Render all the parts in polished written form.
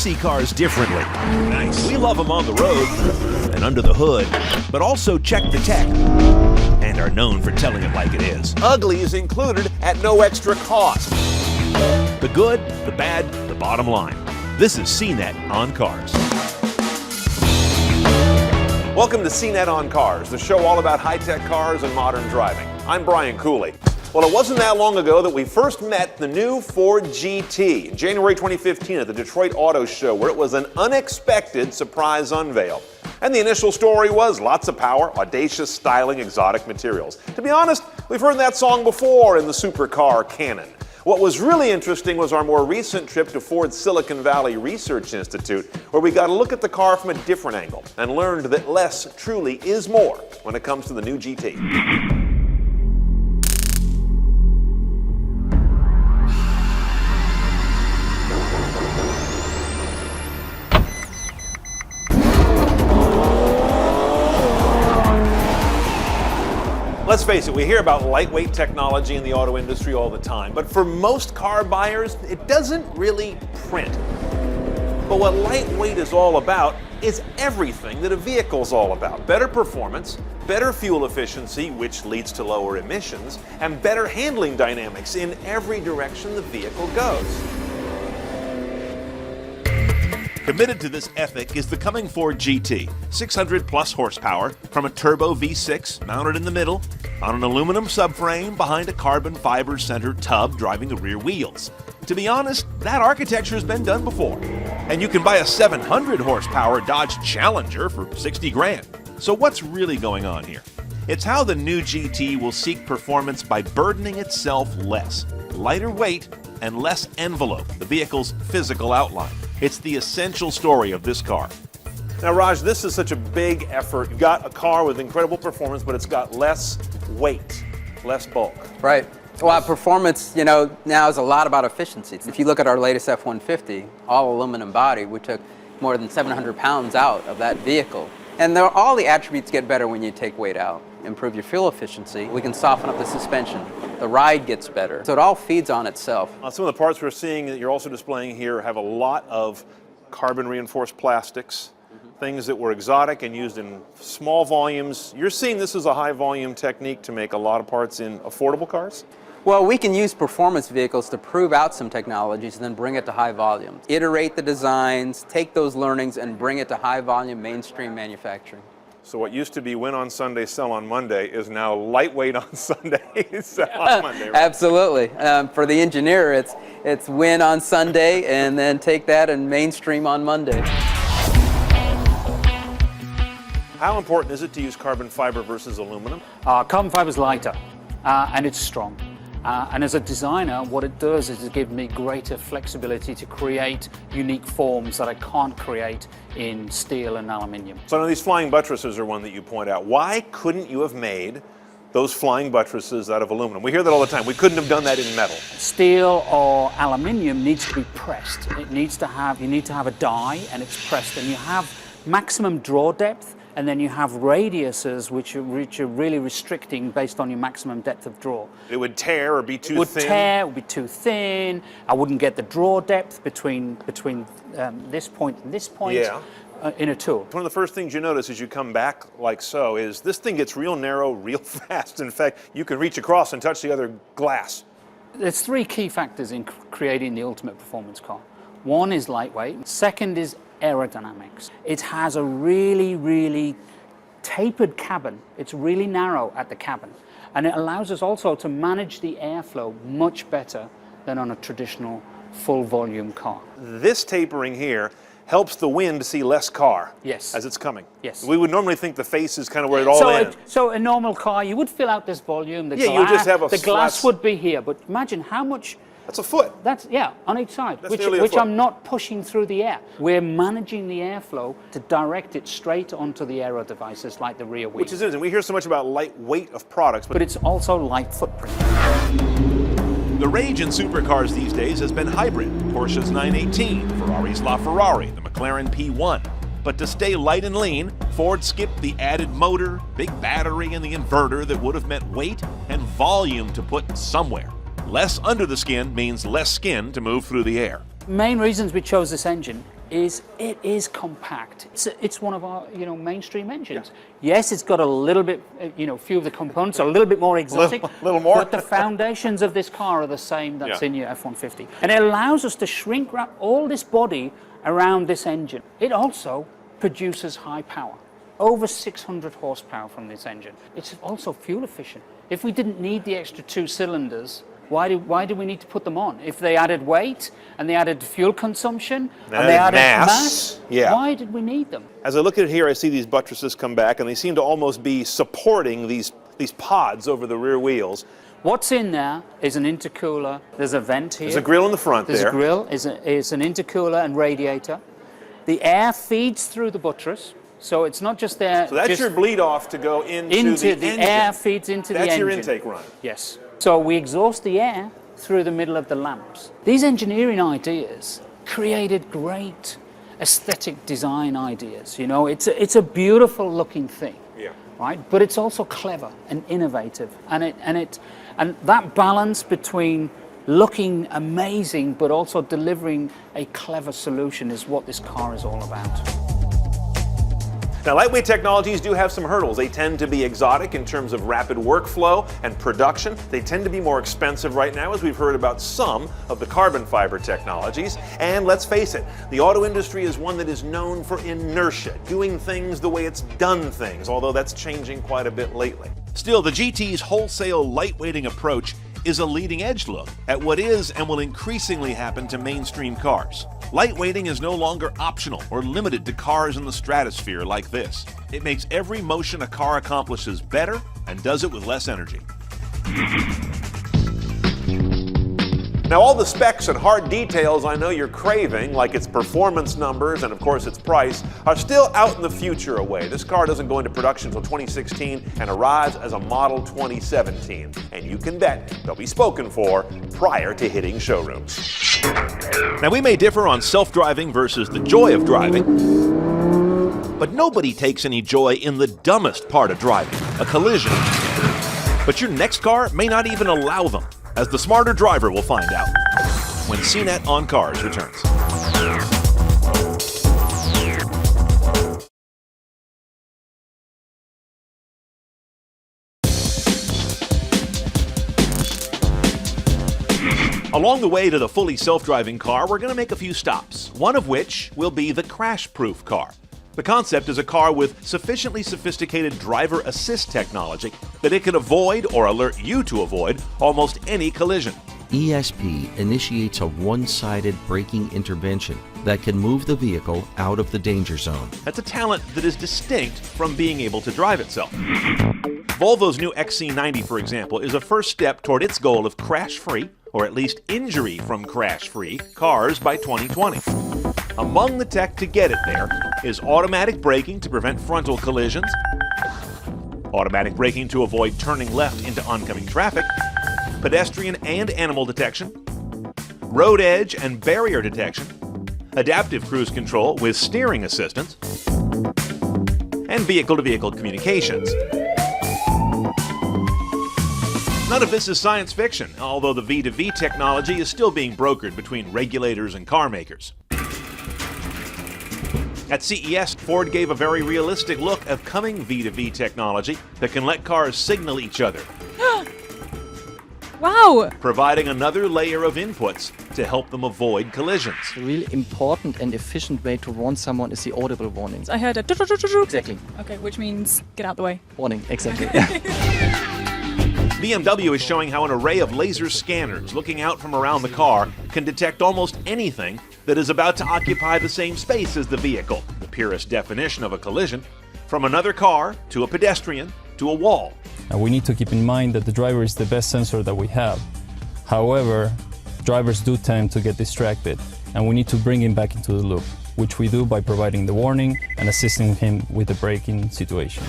see cars differently. Nice. We love them on the road and under the hood, but also check the tech and are known for telling it like it is. Ugly is included at no extra cost. The good, the bad, the bottom line. This is CNET on Cars. Welcome to CNET on Cars, the show all about high-tech cars and modern driving. I'm Brian Cooley. Well, it wasn't that long ago that we first met the new Ford GT in January 2015 at the Detroit Auto Show, where it was an unexpected surprise unveil. And the initial story was lots of power, audacious styling, exotic materials. To be honest, we've heard that song before in the supercar canon. What was really interesting was our more recent trip to Ford's Silicon Valley Research Institute, where we got to look at the car from a different angle and learned that less truly is more when it comes to the new GT. Let's face it, we hear about lightweight technology in the auto industry all the time, but for most car buyers, it doesn't really print. But what lightweight is all about is everything that a vehicle's all about. Better performance, better fuel efficiency, which leads to lower emissions, and better handling dynamics in every direction the vehicle goes. Committed to this ethic is the coming Ford GT, 600 plus horsepower from a turbo V6 mounted in the middle on an aluminum subframe behind a carbon fiber center tub driving the rear wheels. To be honest, that architecture has been done before. And you can buy a 700 horsepower Dodge Challenger for 60 grand. So what's really going on here? It's how the new GT will seek performance by burdening itself less, lighter weight, and less envelope, the vehicle's physical outline. It's the essential story of this car. Now, Raj, this is such a big effort. You've got a car with incredible performance, but it's got less weight, less bulk. Right. Well, performance, now is a lot about efficiency. If you look at our latest F-150, all aluminum body, we took more than 700 pounds out of that vehicle. And all the attributes get better when you take weight out. Improve your fuel efficiency. We can soften up the suspension. The ride gets better. So it all feeds on itself. Some of the parts we're seeing that you're also displaying here have a lot of carbon reinforced plastics, things that were exotic and used in small volumes. You're seeing this as a high volume technique to make a lot of parts in affordable cars? Well, we can use performance vehicles to prove out some technologies and then bring it to high volume. Iterate the designs, take those learnings and bring it to high volume mainstream manufacturing. So what used to be win on Sunday, sell on Monday is now lightweight on Sunday, sell on Monday. Right? Absolutely. For the engineer, it's win on Sunday and then take that and mainstream on Monday. How important is it to use carbon fiber versus aluminum? Carbon fiber is lighter and it's strong. And as a designer, what it does is it gives me greater flexibility to create unique forms that I can't create in steel and aluminium. So now these flying buttresses are one that you point out. Why couldn't you have made those flying buttresses out of aluminum? We hear that all the time. We couldn't have done that in metal. Steel or aluminium needs to be pressed. You need to have a die and it's pressed, and you have maximum draw depth, and then you have radiuses which are really restricting based on your maximum depth of draw. It would tear or be too thin? It would tear, it would be too thin. I wouldn't get the draw depth between this point and this point in a tool. One of the first things you notice as you come back like so is this thing gets real narrow real fast. In fact, you can reach across and touch the other glass. There's three key factors in creating the ultimate performance car. One is lightweight. Second is aerodynamics. It has a really tapered cabin. It's really narrow at the cabin, and it allows us also to manage the airflow much better than on a traditional full volume car. This tapering here helps the wind see less car as it's coming. Yes. We would normally think the face is kind of where it all ends. So a normal car, you would fill out this volume. You would just have a the glass would be here, but imagine how much. That's a foot. That's, on each side, That's which I'm not pushing through the air. We're managing the airflow to direct it straight onto the aero devices like the rear wheel. Which is interesting. We hear so much about lightweight of products, but it's also light footprint. The rage in supercars these days has been hybrid. Porsche's 918, Ferrari's LaFerrari, the McLaren P1. But to stay light and lean, Ford skipped the added motor, big battery, and the inverter that would have meant weight and volume to put somewhere. Less under the skin means less skin to move through the air. Main reasons we chose this engine is it is compact. It's one of our mainstream engines. Yeah. Yes, it's got a little bit, few of the components are a little bit more exotic. Little more. But the foundations of this car are the same that's in your F-150. And it allows us to shrink wrap all this body around this engine. It also produces high power. Over 600 horsepower from this engine. It's also fuel efficient. If we didn't need the extra 2 cylinders, why do we need to put them on? If they added weight and they added fuel consumption and they added mass, why did we need them? As I look at it here, I see these buttresses come back, and they seem to almost be supporting these pods over the rear wheels. What's in there is an intercooler. There's a vent here. There's a grill in the front there. There's a grill. It's an intercooler and radiator. The air feeds through the buttress. So it's not just there. So that's your bleed off to go into the engine. Air feeds into the engine. That's your intake run. Yes. So we exhaust the air through the middle of the lamps. These engineering ideas created great aesthetic design ideas. It's a beautiful looking thing. Yeah. Right? But it's also clever and innovative, and that balance between looking amazing but also delivering a clever solution is what this car is all about. Now, lightweight technologies do have some hurdles. They tend to be exotic in terms of rapid workflow and production. They tend to be more expensive right now, as we've heard about some of the carbon fiber technologies. And let's face it, the auto industry is one that is known for inertia, doing things the way it's done things, although that's changing quite a bit lately. Still, the GT's wholesale lightweighting approach is a leading-edge look at what is and will increasingly happen to mainstream cars. Lightweighting is no longer optional or limited to cars in the stratosphere like this. It makes every motion a car accomplishes better and does it with less energy. Now, all the specs and hard details I know you're craving, like its performance numbers and of course its price, are still out in the future away. This car doesn't go into production until 2016 and arrives as a model 2017. And you can bet they'll be spoken for prior to hitting showrooms. Now, we may differ on self-driving versus the joy of driving, but nobody takes any joy in the dumbest part of driving, a collision. But your next car may not even allow them, as the smarter driver will find out when CNET on Cars returns. Along the way to the fully self-driving car, we're going to make a few stops, one of which will be the crash-proof car. The concept is a car with sufficiently sophisticated driver assist technology that it can avoid or alert you to avoid almost any collision. ESP initiates a one-sided braking intervention that can move the vehicle out of the danger zone. That's a talent that is distinct from being able to drive itself. Volvo's new XC90, for example, is a first step toward its goal of crash-free, or at least injury from crash-free, cars by 2020. Among the tech to get it there is automatic braking to prevent frontal collisions, automatic braking to avoid turning left into oncoming traffic, pedestrian and animal detection, road edge and barrier detection, adaptive cruise control with steering assistance, and vehicle-to-vehicle communications. None of this is science fiction, although the V2V technology is still being brokered between regulators and car makers. At CES, Ford gave a very realistic look of coming V2V technology that can let cars signal each other. Wow! Providing another layer of inputs to help them avoid collisions. A really important and efficient way to warn someone is the audible warnings. I heard a Exactly. Okay, which means get out the way. Warning, exactly. BMW is showing how an array of laser scanners looking out from around the car can detect almost anything that is about to occupy the same space as the vehicle, the purest definition of a collision, from another car to a pedestrian to a wall. And we need to keep in mind that the driver is the best sensor that we have. However, drivers do tend to get distracted, and we need to bring him back into the loop, which we do by providing the warning and assisting him with the braking situation.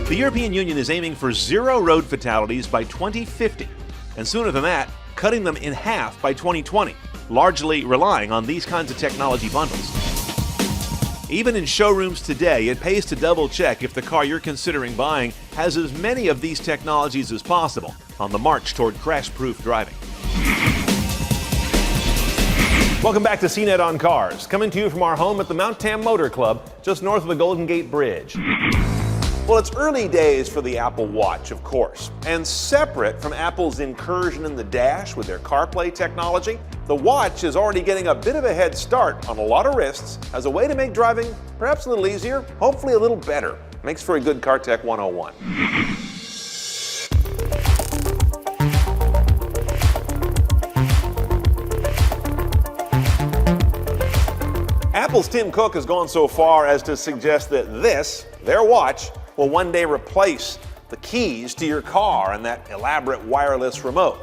The European Union is aiming for 0 road fatalities by 2050, and sooner than that, cutting them in half by 2020, largely relying on these kinds of technology bundles. Even in showrooms today, it pays to double-check if the car you're considering buying has as many of these technologies as possible on the march toward crash-proof driving. Welcome back to CNET on Cars, coming to you from our home at the Mount Tam Motor Club, just north of the Golden Gate Bridge. Well, it's early days for the Apple Watch, of course, and separate from Apple's incursion in the dash with their CarPlay technology, the watch is already getting a bit of a head start on a lot of wrists as a way to make driving perhaps a little easier, hopefully a little better. Makes for a good Car Tech 101. Apple's Tim Cook has gone so far as to suggest that this, their watch, will one day replace the keys to your car and that elaborate wireless remote.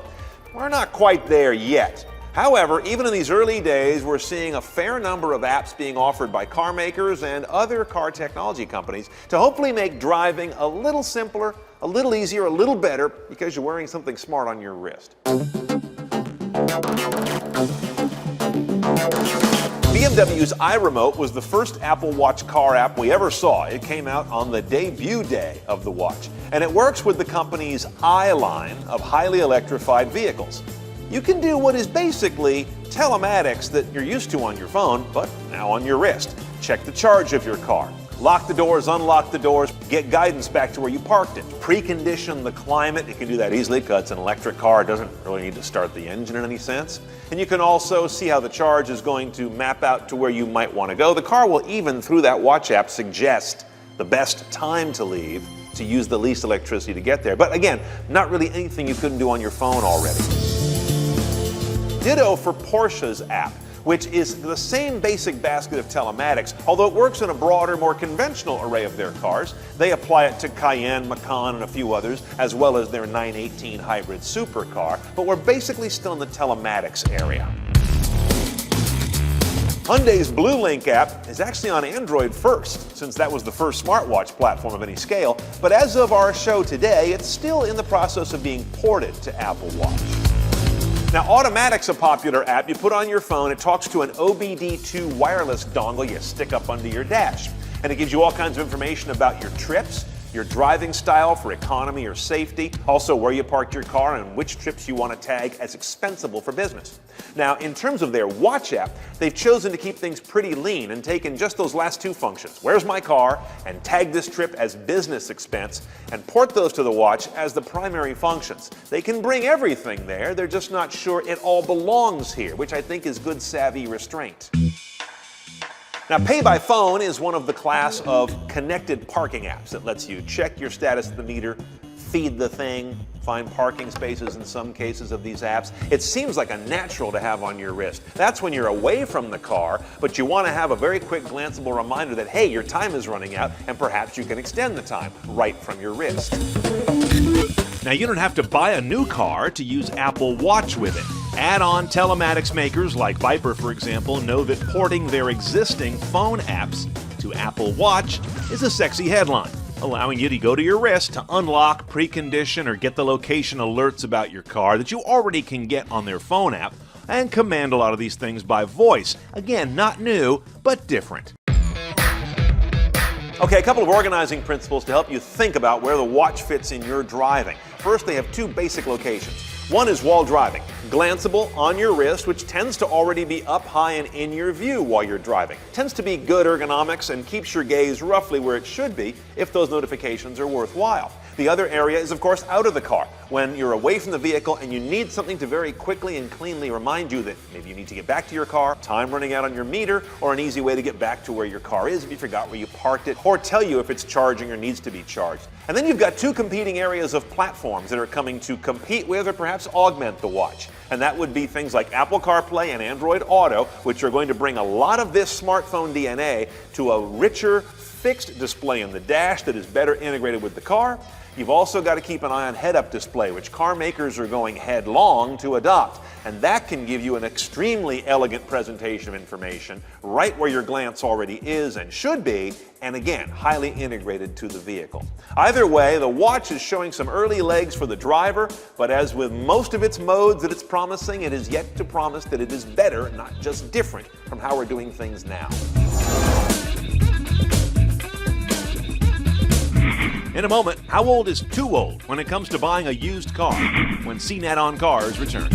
We're not quite there yet. However, even in these early days, we're seeing a fair number of apps being offered by car makers and other car technology companies to hopefully make driving a little simpler, a little easier, a little better because you're wearing something smart on your wrist. BMW's iRemote was the first Apple Watch car app we ever saw. It came out on the debut day of the watch, and it works with the company's i line of highly electrified vehicles. You can do what is basically telematics that you're used to on your phone, but now on your wrist. Check the charge of your car. Lock the doors, unlock the doors, get guidance back to where you parked it. Precondition the climate. You can do that easily because it's an electric car. It doesn't really need to start the engine in any sense. And you can also see how the charge is going to map out to where you might want to go. The car will even, through that watch app, suggest the best time to leave to use the least electricity to get there. But again, not really anything you couldn't do on your phone already. Ditto for Porsche's app, which is the same basic basket of telematics, although it works in a broader, more conventional array of their cars. They apply it to Cayenne, Macan, and a few others, as well as their 918 hybrid supercar, but we're basically still in the telematics area. Hyundai's Blue Link app is actually on Android first, since that was the first smartwatch platform of any scale, but as of our show today, it's still in the process of being ported to Apple Watch. Now, Automatic's a popular app you put on your phone. It talks to an OBD2 wireless dongle you stick up under your dash. And it gives you all kinds of information about your trips, your driving style for economy or safety, also where you parked your car and which trips you want to tag as expensible for business. Now, in terms of their watch app, they've chosen to keep things pretty lean and taken just those last two functions, where's my car, and tag this trip as business expense, and port those to the watch as the primary functions. They can bring everything there, they're just not sure it all belongs here, which I think is good savvy restraint. Now, Pay by Phone is one of the class of connected parking apps that lets you check your status at the meter, feed the thing, find parking spaces in some cases of these apps. It seems like a natural to have on your wrist. That's when you're away from the car, but you want to have a very quick glanceable reminder that, hey, your time is running out, and perhaps you can extend the time right from your wrist. Now, you don't have to buy a new car to use Apple Watch with it. Add-on telematics makers like Viper, for example, know that porting their existing phone apps to Apple Watch is a sexy headline, allowing you to go to your wrist to unlock, precondition, or get the location alerts about your car that you already can get on their phone app, and command a lot of these things by voice. Again, not new, but different. Okay, a couple of organizing principles to help you think about where the watch fits in your driving. First, they have two basic locations. One is while driving, glanceable on your wrist, which tends to already be up high and in your view while you're driving. Tends to be good ergonomics and keeps your gaze roughly where it should be if those notifications are worthwhile. The other area is, of course, out of the car, when you're away from the vehicle and you need something to very quickly and cleanly remind you that maybe you need to get back to your car, time running out on your meter, or an easy way to get back to where your car is if you forgot where you parked it, or tell you if it's charging or needs to be charged. And then you've got two competing areas of platforms that are coming to compete with or perhaps augment the watch. And that would be things like Apple CarPlay and Android Auto, which are going to bring a lot of this smartphone DNA to a richer, fixed display in the dash that is better integrated with the car. You've also got to keep an eye on head-up display, which car makers are going headlong to adopt. And that can give you an extremely elegant presentation of information right where your glance already is and should be, and again, highly integrated to the vehicle. Either way, the watch is showing some early legs for the driver, but as with most of its modes that it's promising, it is yet to promise that it is better, not just different, from how we're doing things now. In a moment, how old is too old when it comes to buying a used car? When CNET on Cars returns.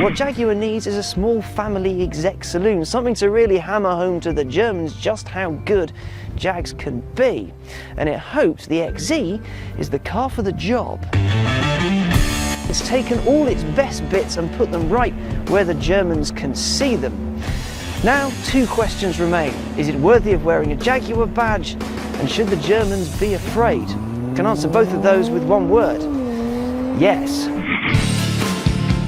What Jaguar needs is a small family exec saloon, something to really hammer home to the Germans just how good Jags can be. And it hopes the XZ is the car for the job. It's taken all its best bits and put them right where the Germans can see them. Now, two questions remain. Is it worthy of wearing a Jaguar badge? And should the Germans be afraid? I can answer both of those with one word. Yes.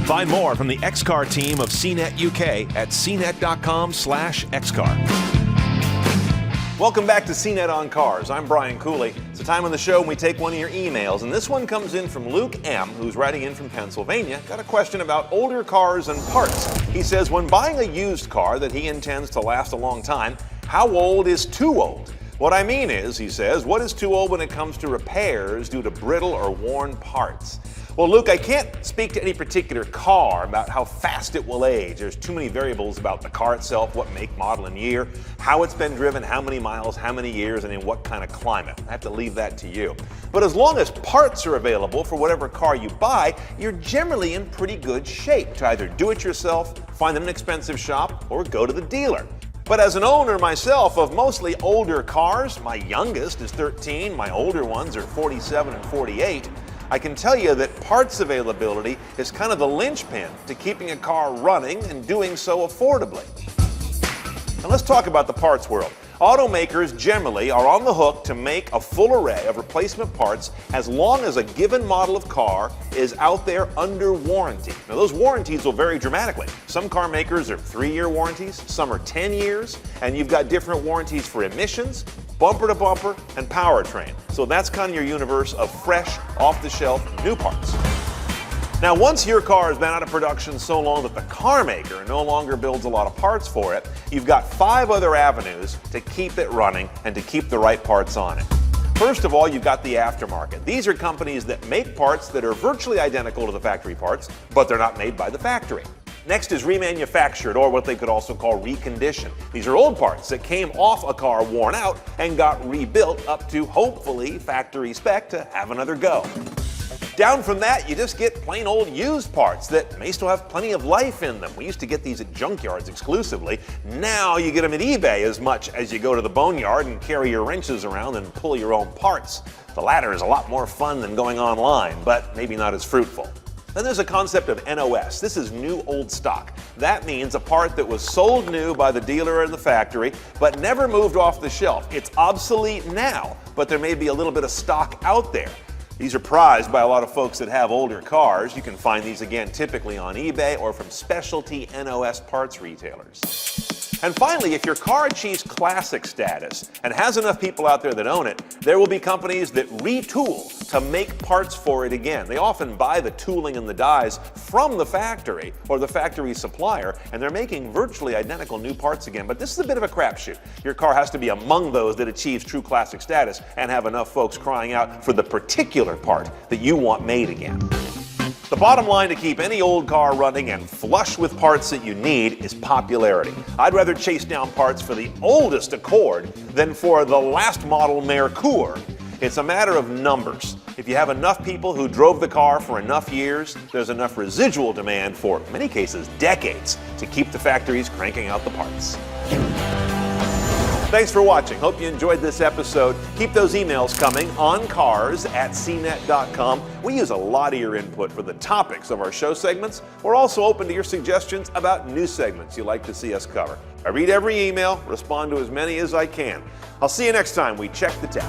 Find more from the XCar team of CNET UK at cnet.com/XCar. Welcome back to CNET on Cars. I'm Brian Cooley. It's a time on the show when we take one of your emails, and this one comes in from Luke M., who's writing in from Pennsylvania. Got a question about older cars and parts. He says, when buying a used car that he intends to last a long time, how old is too old? What I mean is, he says, what is too old when it comes to repairs due to brittle or worn parts? Well, Luke, I can't speak to any particular car about how fast it will age. There's too many variables about the car itself, what make, model, and year, how it's been driven, how many miles, how many years, and in what kind of climate. I have to leave that to you. But as long as parts are available for whatever car you buy, you're generally in pretty good shape to either do it yourself, find an inexpensive shop, or go to the dealer. But as an owner myself of mostly older cars, my youngest is 13, my older ones are 47 and 48, I can tell you that parts availability is kind of the linchpin to keeping a car running and doing so affordably. Now let's talk about the parts world. Automakers generally are on the hook to make a full array of replacement parts as long as a given model of car is out there under warranty. Now those warranties will vary dramatically. Some car makers are 3-year warranties, some are 10 years, and you've got different warranties for emissions, bumper to bumper, and powertrain. So that's kind of your universe of fresh, off-the-shelf, new parts. Now, once your car has been out of production so long that the car maker no longer builds a lot of parts for it, you've got 5 other avenues to keep it running and to keep the right parts on it. First of all, you've got the aftermarket. These are companies that make parts that are virtually identical to the factory parts, but they're not made by the factory. Next is remanufactured, or what they could also call reconditioned. These are old parts that came off a car worn out and got rebuilt up to, hopefully, factory spec to have another go. Down from that, you just get plain old used parts that may still have plenty of life in them. We used to get these at junkyards exclusively. Now you get them at eBay as much as you go to the boneyard and carry your wrenches around and pull your own parts. The latter is a lot more fun than going online, but maybe not as fruitful. Then there's a concept of NOS. This is new old stock. That means a part that was sold new by the dealer or the factory, but never moved off the shelf. It's obsolete now, but there may be a little bit of stock out there. These are prized by a lot of folks that have older cars. You can find these again typically on eBay or from specialty NOS parts retailers. And finally, if your car achieves classic status and has enough people out there that own it, there will be companies that retool to make parts for it again. They often buy the tooling and the dies from the factory or the factory supplier, and they're making virtually identical new parts again. But this is a bit of a crapshoot. Your car has to be among those that achieves true classic status and have enough folks crying out for the particular part that you want made again. The bottom line to keep any old car running and flush with parts that you need is popularity. I'd rather chase down parts for the oldest Accord than for the last model Merkur. It's a matter of numbers. If you have enough people who drove the car for enough years, there's enough residual demand for, in many cases, decades to keep the factories cranking out the parts. Thanks for watching. Hope you enjoyed this episode. Keep those emails coming on cars@cnet.com. We use a lot of your input for the topics of our show segments. We're also open to your suggestions about new segments you'd like to see us cover. I read every email, respond to as many as I can. I'll see you next time we check the tech.